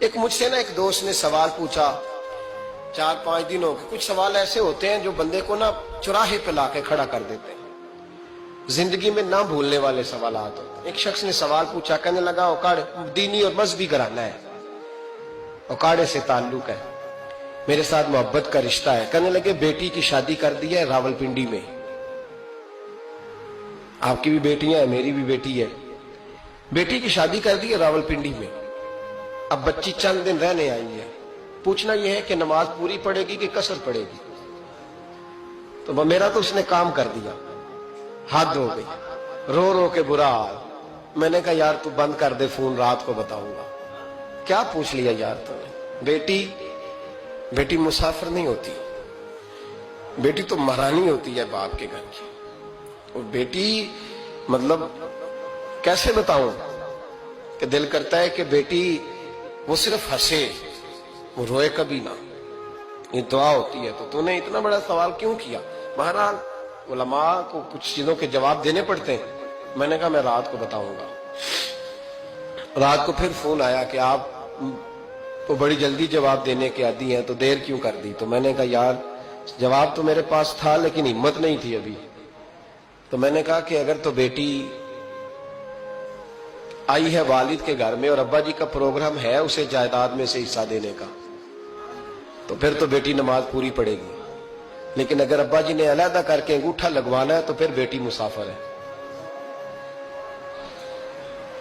ایک مجھ سے نا ایک دوست نے سوال پوچھا 4-5 دنوں کے. کچھ سوال ایسے ہوتے ہیں جو بندے کو نا چوراہے پہ لا کے کھڑا کر دیتے ہیں, زندگی میں نہ بھولنے والے سوالات ہوتے ہیں. ایک شخص نے سوال پوچھا, کہنے لگا اوکاڑ دینی اور مذہبی گھرانہ ہے, اوکاڑے سے تعلق ہے, میرے ساتھ محبت کا رشتہ ہے. کہنے لگے بیٹی کی شادی کر دی ہے راول پنڈی میں. آپ کی بھی بیٹیاں ہیں, میری بھی بیٹی ہے. بیٹی کی شادی کر دی ہے راول پنڈی میں. اب بچی چند دن رہنے آئی ہے. پوچھنا یہ ہے کہ نماز پوری پڑے گی کہ قصر پڑے گی. تو میرا تو اس نے کام کر دیا, حد ہو گئی, رو رو کے برا حال. میں نے کہا یار تو بند کر دے فون, رات کو بتاؤں گا. کیا پوچھ لیا یار تو نے. بیٹی مسافر نہیں ہوتی, بیٹی تو مہرانی ہوتی ہے باپ کے گھر کی. اور بیٹی مطلب کیسے بتاؤں کہ دل کرتا ہے کہ بیٹی وہ صرف ہنسے, وہ روئے کبھی نہ. یہ دعا ہوتی ہے. تو نے اتنا بڑا سوال کیوں کیا؟ بہرحال علماء کو کچھ چیزوں کے جواب دینے پڑتے ہیں. میں نے کہا میں رات کو بتاؤں گا. رات کو پھر فون آیا کہ آپ تو بڑی جلدی جواب دینے کے عادی ہیں, تو دیر کیوں کر دی؟ تو میں نے کہا یار جواب تو میرے پاس تھا لیکن ہمت نہیں تھی ابھی. تو میں نے کہا کہ اگر تو بیٹی آئی ہے والد کے گھر میں اور ابا جی کا پروگرام ہے اسے جائیداد میں سے حصہ دینے کا, تو پھر تو بیٹی نماز پوری پڑے گی. لیکن اگر ابا جی نے علیحدہ کر کے انگوٹھا لگوانا ہے تو پھر بیٹی مسافر ہے.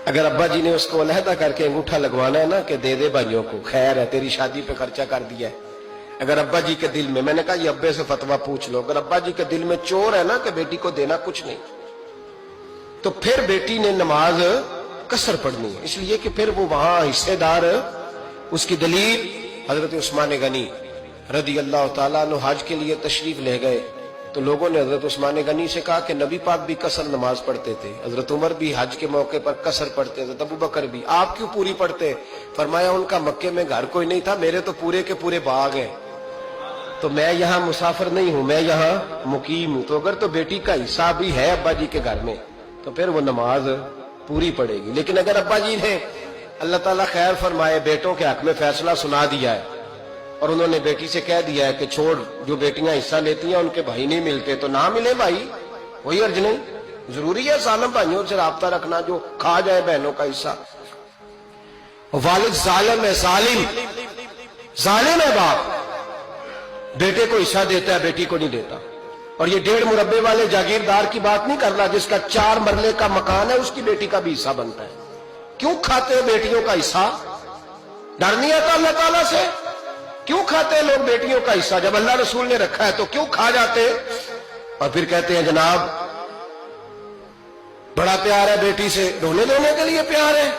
اگر ابا جی نے اس کو علیحدہ کر کے انگوٹھا لگوانا ہے نا کہ دے دے بھائیوں کو, خیر ہے تیری شادی پہ خرچہ کر دیا ہے. اگر ابا جی کے دل میں نے کہا یہ ابے سے فتویٰ پوچھ لو, اگر ابا جی کے دل میں چور ہے نا کہ بیٹی کو دینا کچھ نہیں, تو پھر بیٹی نے نماز قصر پڑھنی ہے. اس لیے کہ پھر وہ وہاں حصے دار. اس کی دلیل حضرت عثمان غنی رضی اللہ تعالیٰ عنہ حج کے لیے تشریف لے گئے, تو لوگوں نے حضرت عثمان غنی سے کہا کہ نبی پاک بھی قصر نماز پڑھتے تھے, حضرت عمر بھی حج کے موقع پر قصر پڑھتے تھے, ابو بکر بھی, آپ کیوں پوری پڑھتے؟ فرمایا ان کا مکے میں گھر کوئی نہیں تھا, میرے تو پورے کے پورے باغ ہیں, تو میں یہاں مسافر نہیں ہوں, میں یہاں مقیم ہوں. تو اگر تو بیٹی کا حصہ بھی ہے ابا جی کے گھر میں تو پھر وہ نماز پوری پڑے گی. لیکن اگر ابا جی نے اللہ تعالیٰ خیر فرمائے بیٹوں کے حق میں فیصلہ سنا دیا ہے اور انہوں نے بیٹی سے کہہ دیا ہے کہ چھوڑ, جو بیٹیاں حصہ لیتی ہیں ان کے بھائی نہیں ملتے, تو نہ ملے بھائی, کوئی عرض نہیں. ضروری ہے ظالم بھائیوں سے رابطہ رکھنا جو کھا جائے بہنوں کا حصہ. والد ظالم ہے, ظالم ہے باپ, بیٹے کو حصہ دیتا ہے بیٹی کو نہیں دیتا. اور یہ 1.5 مربے والے جاگیردار کی بات نہیں کر رہا جس کا 4 مرلے کا مکان ہے, اس کی بیٹی کا بھی حصہ بنتا ہے. کیوں کھاتے ہیں بیٹیوں کا حصہ؟ ڈر نہیں آتا اللہ تعالیٰ سے؟ کیوں کھاتے ہیں لوگ بیٹیوں کا حصہ جب اللہ رسول نے رکھا ہے؟ تو کیوں کھا جاتے اور پھر کہتے ہیں جناب بڑا پیار ہے بیٹی سے, رونے دھونے کے لیے پیار ہے.